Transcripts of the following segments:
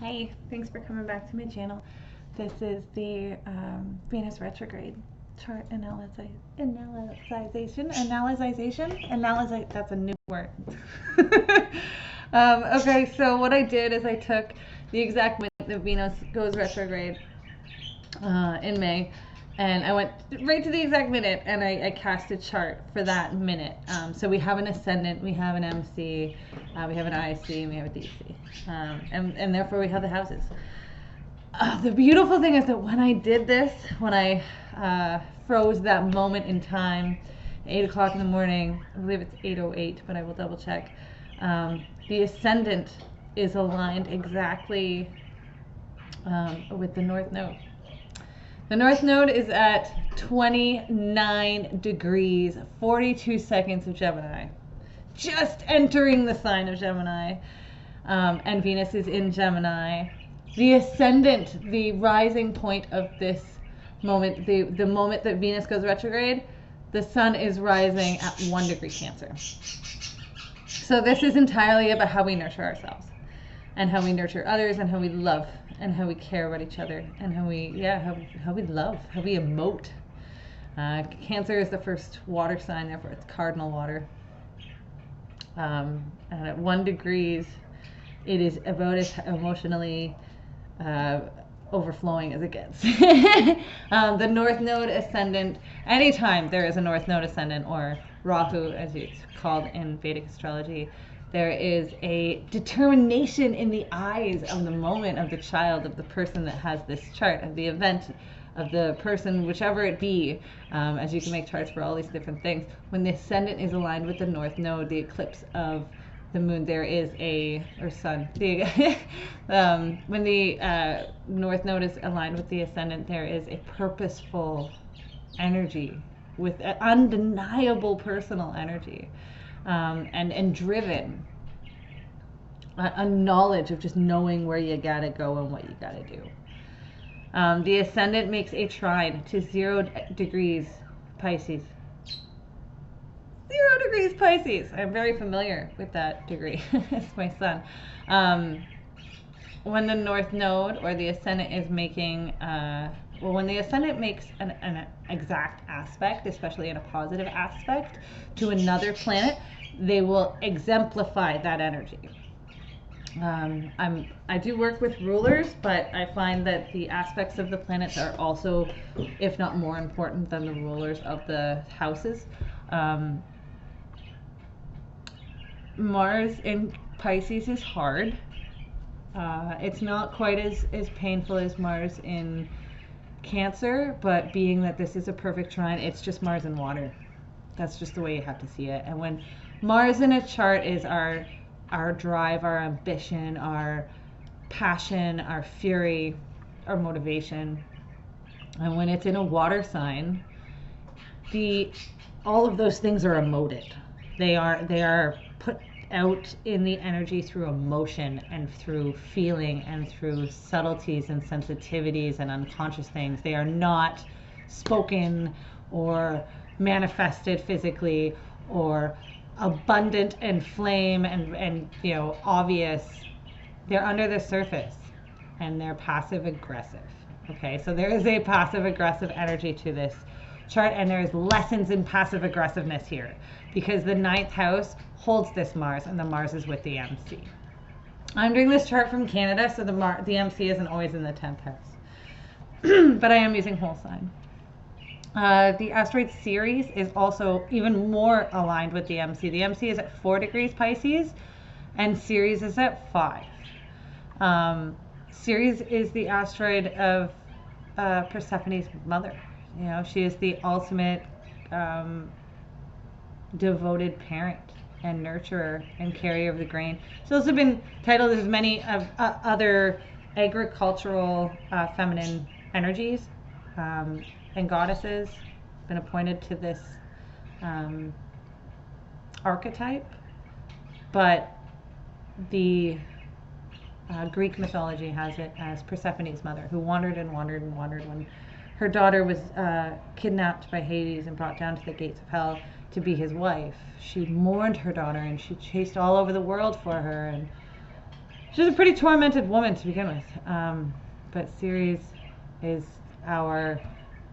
Hi, thanks for coming back to my channel. This is the Venus retrograde chart that's a new word. Okay, so what I did is I took the exact minute that Venus goes retrograde in May, and I went right to the exact minute and I cast a chart for that minute. So we have an ascendant, we have an MC, we have an IC, and we have a DC. And therefore we have the houses. The beautiful thing is that when I did this, when I froze that moment in time, 8 o'clock in the morning, I believe it's 8:08, but I will double check. The ascendant is aligned exactly with the North Node. The North Node is at 29 degrees, 42 seconds of Gemini. Just entering the sign of Gemini. And Venus is in Gemini. The ascendant, the rising point of this moment, the moment that Venus goes retrograde, the sun is rising at 1 degree Cancer. So this is entirely about how we nurture ourselves and how we nurture others and how we love and how we care about each other and how we love, how we emote. Cancer is the first water sign, therefore it's cardinal water. And at 1 degrees, it is about as emotionally overflowing as it gets. The North Node ascendant, anytime there is a North Node ascendant, or Rahu as it's called in Vedic astrology, there is a determination in the eyes of the moment of the child, of the person that has this chart, of the event, of the person, whichever it be, as you can make charts for all these different things. When the ascendant is aligned with the North Node, the eclipse of the moon, there is or sun. When the North Node is aligned with the ascendant, there is a purposeful energy with undeniable personal energy. And driven, a knowledge of just knowing where you gotta go and what you gotta do. The ascendant makes a trine to 0 degrees Pisces. 0 degrees Pisces. I'm very familiar with that degree. It's my son. When the North Node or the ascendant is making when the ascendant makes an exact aspect, especially in a positive aspect, to another planet, they will exemplify that energy. I do work with rulers, but I find that the aspects of the planets are also, if not more important than the rulers of the houses. Mars in Pisces is hard. It's not quite as painful as Mars in Cancer, but being that this is a perfect trine, it's just Mars and water. That's just the way you have to see it. And when Mars in a chart is our drive, our ambition, our passion, our fury, our motivation, and when it's in a water sign, all of those things are emoted. They are put out in the energy through emotion and through feeling and through subtleties and sensitivities and unconscious things. They are not spoken or manifested physically or abundant and flame and obvious. They're under the surface and they're passive aggressive. Okay, so there is a passive aggressive energy to this chart, and there's lessons in passive aggressiveness here because the 9th house holds this Mars, and the Mars is with the MC. I'm doing this chart from Canada, so the MC isn't always in the 10th house, but I am using whole sign. The asteroid Ceres is also even more aligned with the MC. The MC is at 4 degrees Pisces, and Ceres is at 5. Ceres is the asteroid of Persephone's mother. She is the ultimate devoted parent and nurturer and carrier of the grain. She's also been titled as many of other agricultural feminine energies and goddesses, been appointed to this archetype, but the Greek mythology has it as Persephone's mother, who wandered and wandered and wandered when her daughter was kidnapped by Hades and brought down to the gates of hell to be his wife. She mourned her daughter and she chased all over the world for her, and She's a pretty tormented woman to begin with. But Ceres is our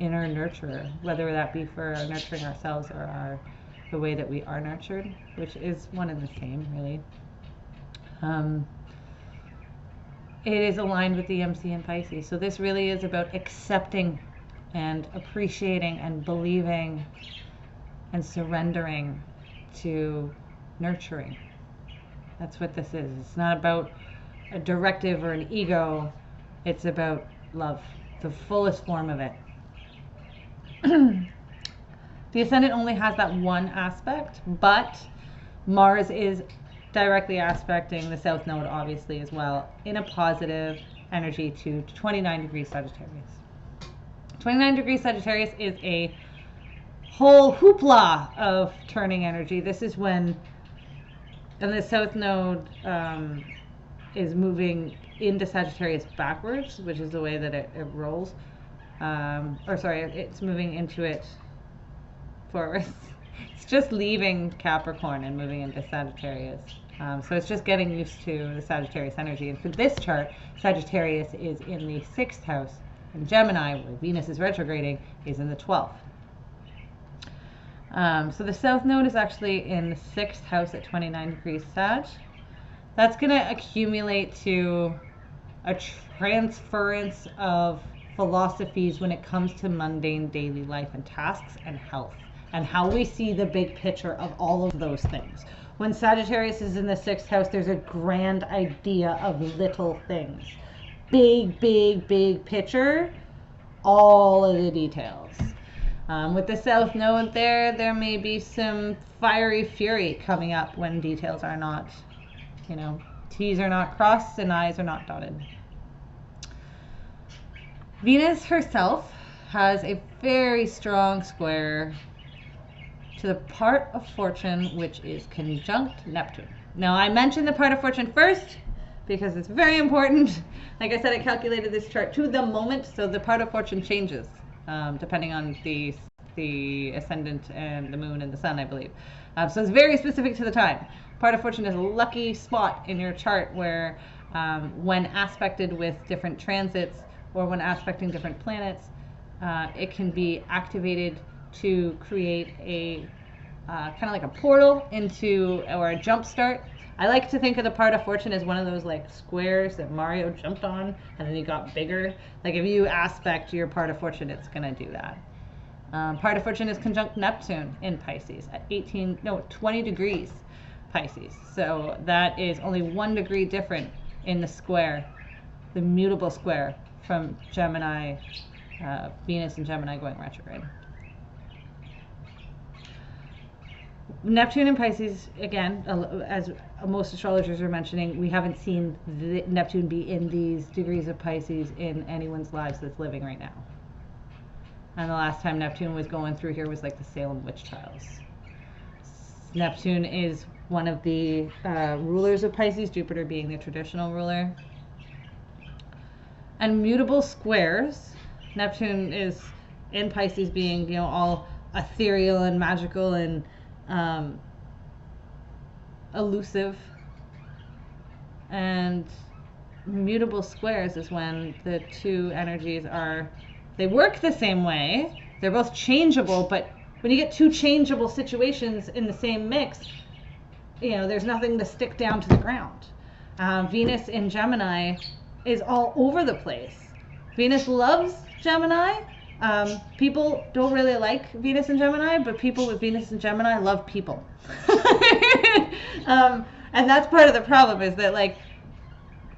inner nurturer, whether that be for nurturing ourselves or the way that we are nurtured, which is one and the same, really. It is aligned with the MC in Pisces. So this really is about accepting and appreciating and believing and surrendering to nurturing. That's what this is. It's not about a directive or an ego. It's about love, the fullest form of it. The ascendant only has that one aspect, but Mars is directly aspecting the South Node, obviously, as well, in a positive energy to 29 degrees Sagittarius. 29 degrees Sagittarius is a whole hoopla of turning energy. This is when, and the South Node is moving into Sagittarius backwards, which is the way that it rolls. It's moving into it forwards. It's just leaving Capricorn and moving into Sagittarius. So it's just getting used to the Sagittarius energy. And for this chart, Sagittarius is in the 6th house, and Gemini, where Venus is retrograding, is in the 12th. So the South Node is actually in the 6th house at 29 degrees Sag. That's going to accumulate to a transference of philosophies when it comes to mundane daily life and tasks and health, and how we see the big picture of all of those things. When Sagittarius is in the 6th house, there's a grand idea of little things. Big, big, big picture, all of the details. With the South Node there may be some fiery fury coming up when details are not, T's are not crossed and I's are not dotted. Venus herself has a very strong square to the part of fortune, which is conjunct Neptune. Now, I mentioned the part of fortune first because it's very important. Like I said, I calculated this chart to the moment, so the part of fortune changes depending on the ascendant and the moon and the sun, I believe. So it's very specific to the time. Part of fortune is a lucky spot in your chart where when aspected with different transits or when aspecting different planets, it can be activated to create a kind of like a portal into, or a jump start. I like to think of the part of fortune as one of those like squares that Mario jumped on and then he got bigger. Like if you aspect your part of fortune, it's going to do that. Part of fortune is conjunct Neptune in Pisces at 20 degrees Pisces. So that is only 1 degree different in the square, the mutable square from Gemini, Venus and Gemini going retrograde. Neptune in Pisces, again, as most astrologers are mentioning, we haven't seen Neptune be in these degrees of Pisces in anyone's lives that's living right now. And the last time Neptune was going through here was like the Salem witch trials. Neptune is one of the rulers of Pisces, Jupiter being the traditional ruler. And mutable squares, Neptune is in Pisces being, all ethereal and magical and elusive. And mutable squares is when the two energies they work the same way. They're both changeable, but when you get two changeable situations in the same mix, there's nothing to stick down to the ground. Venus in Gemini is all over the place. Venus loves Gemini. People don't really like Venus and Gemini, but people with Venus and Gemini love people. And that's part of the problem, is that like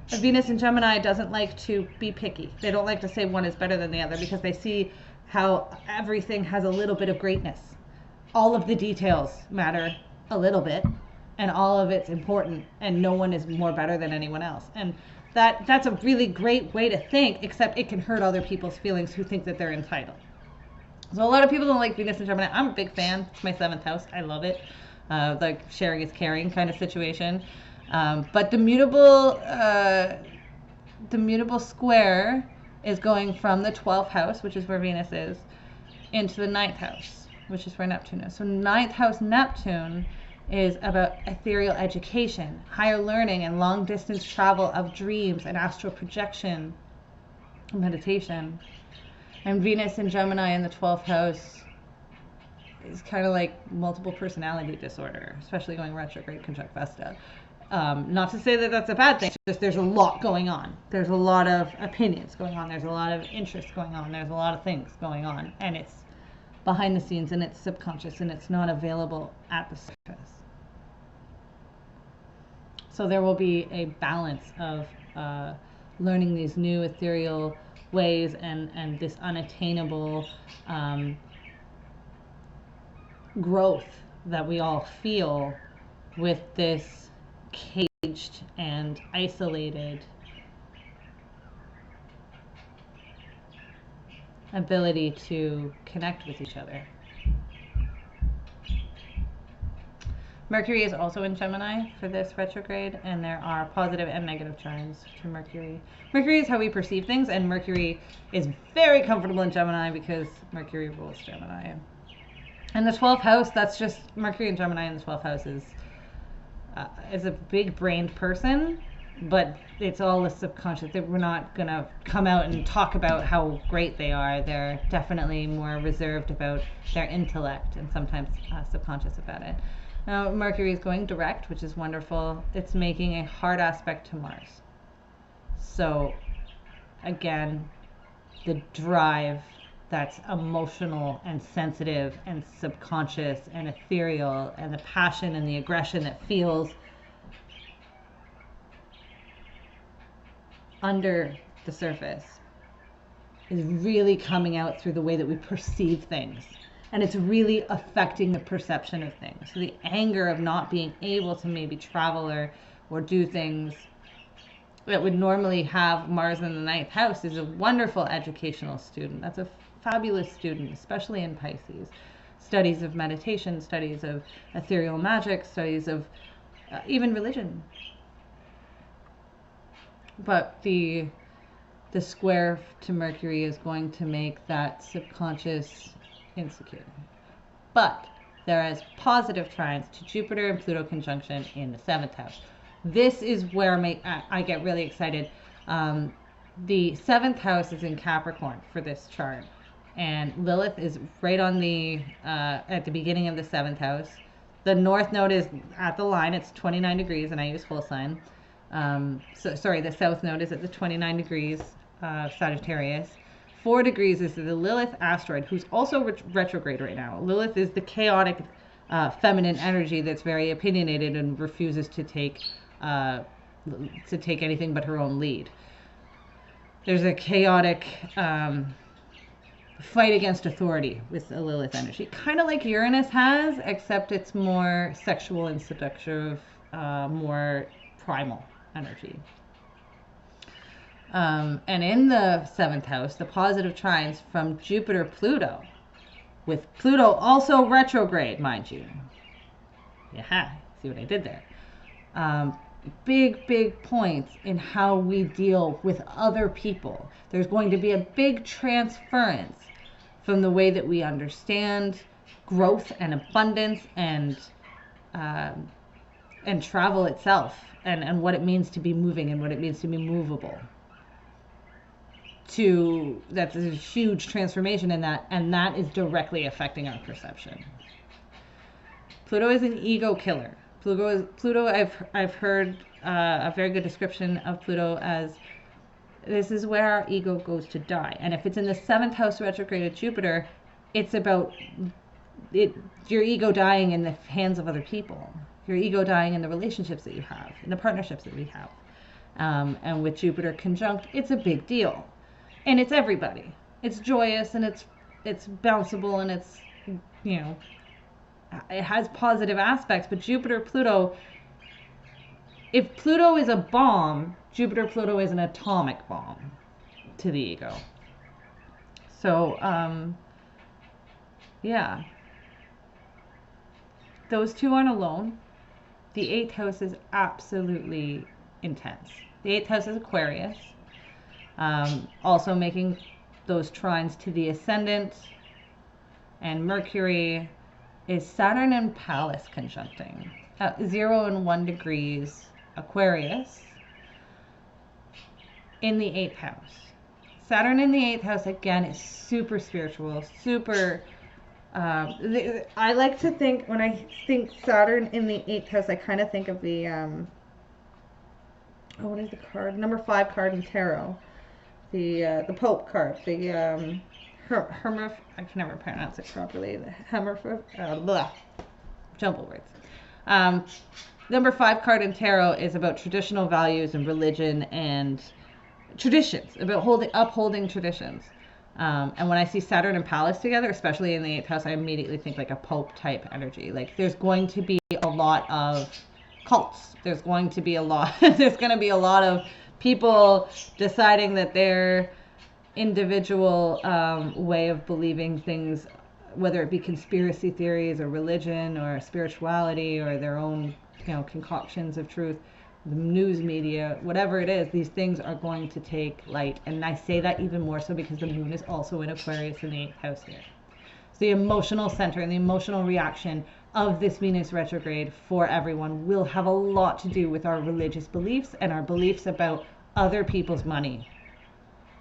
Venus and Gemini doesn't like to be picky. They don't like to say one is better than the other because they see how everything has a little bit of greatness. All of the details matter a little bit, and all of it's important, and no one is more better than anyone else. And that's a really great way to think, except it can hurt other people's feelings who think that they're entitled. So a lot of people don't like Venus and Gemini. I'm a big fan. It's my 7th house. I love it. Like sharing is caring kind of situation. But the mutable square is going from the 12th house, which is where Venus is, into the 9th house, which is where Neptune is. So 9th house Neptune is about ethereal education, higher learning, and long distance travel of dreams and astral projection, meditation. And Venus in Gemini in the 12th house is kind of like multiple personality disorder, especially going retrograde conjunct Vesta. Not to say that that's a bad thing, it's just there's a lot going on. There's a lot of opinions going on. There's a lot of interest going on. There's a lot of things going on. And it's behind the scenes and it's subconscious and it's not available at the surface. So there will be a balance of learning these new ethereal ways and this unattainable growth that we all feel with this caged and isolated ability to connect with each other. Mercury is also in Gemini for this retrograde, and there are positive and negative trines to Mercury. Mercury is how we perceive things, and Mercury is very comfortable in Gemini because Mercury rules Gemini. And the 12th house, that's just Mercury and Gemini in the 12th house is a big-brained person, but it's all the subconscious. We're not going to come out and talk about how great they are. They're definitely more reserved about their intellect and sometimes subconscious about it. Now, Mercury is going direct, which is wonderful. It's making a hard aspect to Mars. So, again, the drive that's emotional and sensitive and subconscious and ethereal, and the passion and the aggression that feels under the surface is really coming out through the way that we perceive things. And it's really affecting the perception of things. So the anger of not being able to maybe travel or do things that would normally have Mars in the 9th house is a wonderful educational student. That's a fabulous student, especially in Pisces. Studies of meditation, studies of ethereal magic, studies of even religion. But the square to Mercury is going to make that subconscious insecure. But there is positive trines to Jupiter and Pluto conjunction in the 7th house. This is where I get really excited. The 7th house is in Capricorn for this chart, and Lilith is right on the at the beginning of the 7th house. The north node is at the line. It's 29 degrees, and I use full sign. The south node is at the 29 degrees Sagittarius. 4 degrees is the Lilith asteroid, who's also retrograde right now. Lilith is the chaotic feminine energy that's very opinionated and refuses to take anything but her own lead. There's a chaotic fight against authority with the Lilith energy, kind of like Uranus has, except it's more sexual and seductive, more primal energy. And in the 7th house, the positive trines from Jupiter, Pluto, with Pluto also retrograde, mind you. Yeah, see what I did there? Big points in how we deal with other people. There's going to be a big transference from the way that we understand growth and abundance and travel itself, and what it means to be moving and what it means to be movable. That's a huge transformation in that, and that is directly affecting our perception. Pluto is an ego killer. Pluto. I've heard a very good description of Pluto as this is where our ego goes to die. And if it's in the 7th house retrograde of Jupiter, it's about your ego dying in the hands of other people. Your ego dying in the relationships that you have, in the partnerships that we have. And with Jupiter conjunct, it's a big deal. And it's everybody. It's joyous and it's bounceable and it's, it has positive aspects. But Jupiter, Pluto, if Pluto is a bomb, Jupiter, Pluto is an atomic bomb to the ego. So, yeah. Those two aren't alone. The 8th house is absolutely intense. The 8th house is Aquarius. Also making those trines to the ascendant, and Mercury is Saturn and Pallas conjuncting. 0 and 1 degrees Aquarius in the 8th house. Saturn in the 8th house, again, is super spiritual, super... I like to think, when I think Saturn in the 8th house, I kind of think of the... what is the card? Number 5 card in tarot. The Pope card. The... I can never pronounce it properly. The jumble words. Number 5 card in tarot is about traditional values and religion and traditions, about upholding traditions. And when I see Saturn and Pallas together, especially in the 8th house, I immediately think like a Pope type energy. Like there's going to be a lot of cults. There's going to be a lot of people deciding that their individual way of believing things, whether it be conspiracy theories or religion or spirituality or their own, concoctions of truth, the news media, whatever it is, these things are going to take light. And I say that even more so because the moon is also in Aquarius in the 8th house here. So the emotional center and the emotional reaction of this Venus retrograde for everyone will have a lot to do with our religious beliefs and our beliefs about other people's money,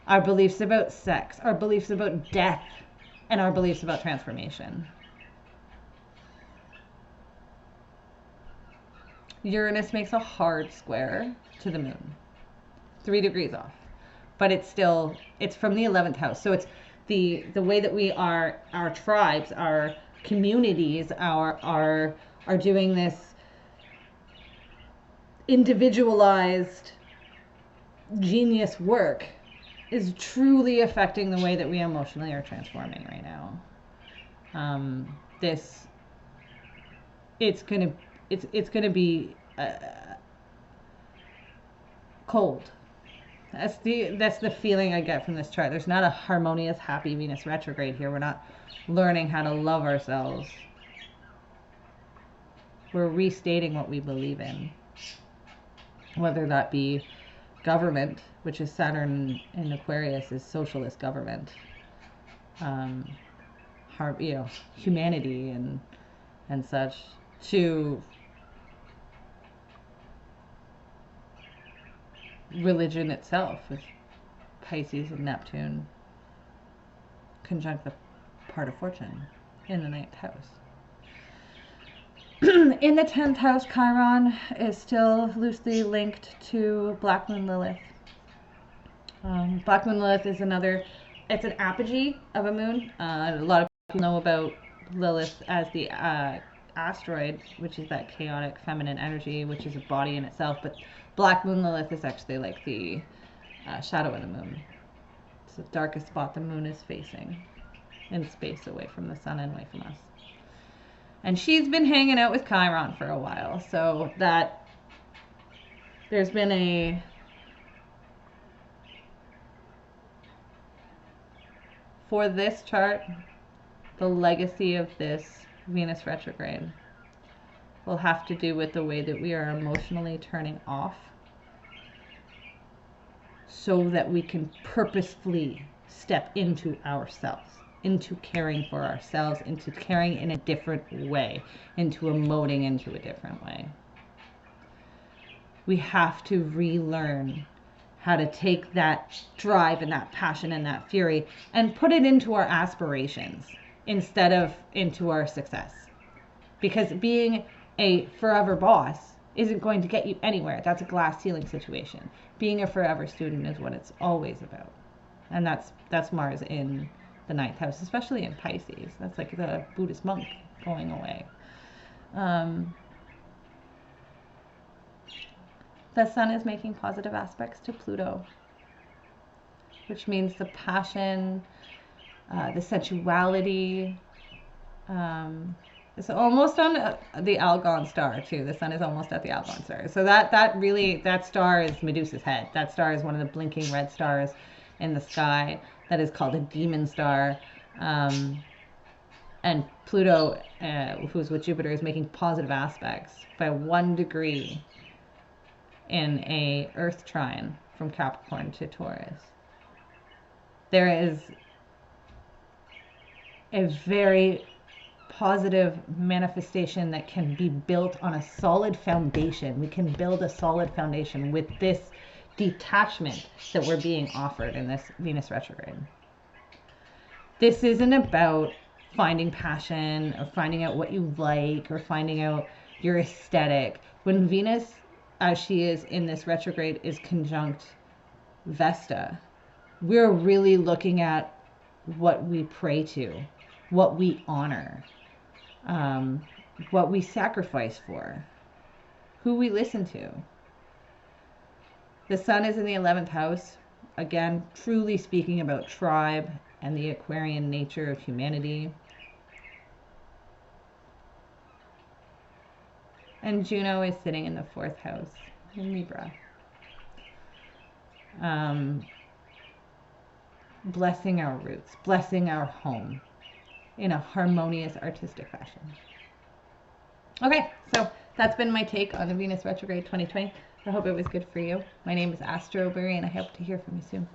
our beliefs about sex, our beliefs about death, and our beliefs about transformation. Uranus makes a hard square to the moon, 3 degrees off, but it's from the 11th house. So it's the way that we are, our tribes, our communities are doing this individualized genius work is truly affecting the way that we emotionally are transforming right now. It's gonna be cold. That's the feeling I get from this chart. There's not a harmonious, happy Venus retrograde here. We're not learning how to love ourselves. We're restating what we believe in, whether that be government, which is Saturn in Aquarius, is socialist government, humanity and such, to religion itself, with Pisces and Neptune conjunct the part of fortune in the 9th house. In the 10th house, Chiron is still loosely linked to Black Moon Lilith. Black Moon Lilith is it's an apogee of a moon. A lot of people know about Lilith as the asteroid, which is that chaotic feminine energy, which is a body in itself, but Black Moon Lilith is actually like the shadow of the moon. It's the darkest spot the moon is facing in space, away from the sun and away from us. And she's been hanging out with Chiron for a while, so that there's been for this chart, the legacy of this Venus retrograde will have to do with the way that we are emotionally turning off so that we can purposefully step into ourselves, into caring for ourselves, into caring in a different way, into emoting into a different way. We have to relearn how to take that drive and that passion and that fury and put it into our aspirations instead of into our success. Because being a forever boss isn't going to get you anywhere. That's a glass ceiling situation. Being a forever student is what it's always about. And that's Mars in the 9th house, especially in Pisces. That's like the Buddhist monk going away. The sun is making positive aspects to Pluto, which means the passion, the sensuality. It's almost on the Algon star too. The sun is almost at the Algon star. So that star is Medusa's head. That star is one of the blinking red stars in the sky that is called a demon star. And Pluto, who's with Jupiter, is making positive aspects by 1 degree in a Earth trine from Capricorn to Taurus. There is a very positive manifestation that can be built on a solid foundation. We can build a solid foundation with this detachment that we're being offered in this Venus retrograde. This isn't about finding passion or finding out what you like or finding out your aesthetic. When Venus, as she is in this retrograde, is conjunct Vesta, we're really looking at what we pray to, what we honor, what we sacrifice for, who we listen to. The sun is in the 11th house, again, truly speaking about tribe and the Aquarian nature of humanity. And Juno is sitting in the 4th house in Libra. Blessing our roots, blessing our home in a harmonious, artistic fashion. Okay, so that's been my take on the Venus retrograde 2020. I hope it was good for you. My name is Astroberry, and I hope to hear from you soon.